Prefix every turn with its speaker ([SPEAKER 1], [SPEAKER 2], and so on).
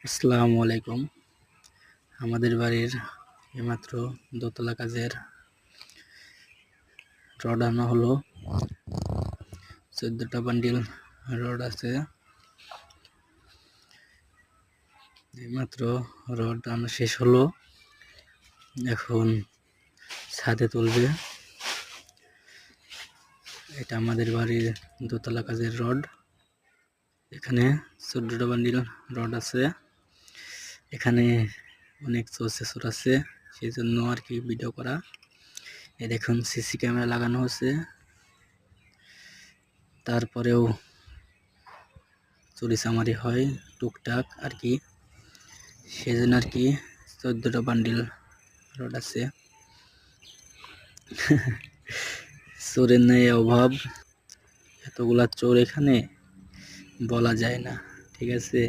[SPEAKER 1] আসসালামু আলাইকুম। আমাদের বাড়ির এইমাত্র দোতলা কাজের রড আনা হলো। 14টা বান্ডিল রড আছে। এইমাত্র রড আনা শেষ হলো, এখন ছাদে তুলবে। এটা আমাদের বাড়ির দোতলা কাজের রড। এখানে 14টা বান্ডিল রড আছে। এখানে অনেক চোর আছে, সেই জন্য আর কি ভিডিও করা। এই দেখুন সিসি ক্যামেরা লাগানো হচ্ছে, তারপরেও চুরি চামারি হয় টুকটাক আর কি, সেজন্য আর কি 14টা বান্ডিল রড আছে। চোরের নেই অভাব, এতগুলা চোর এখানে বলা যায় না, ঠিক আছে।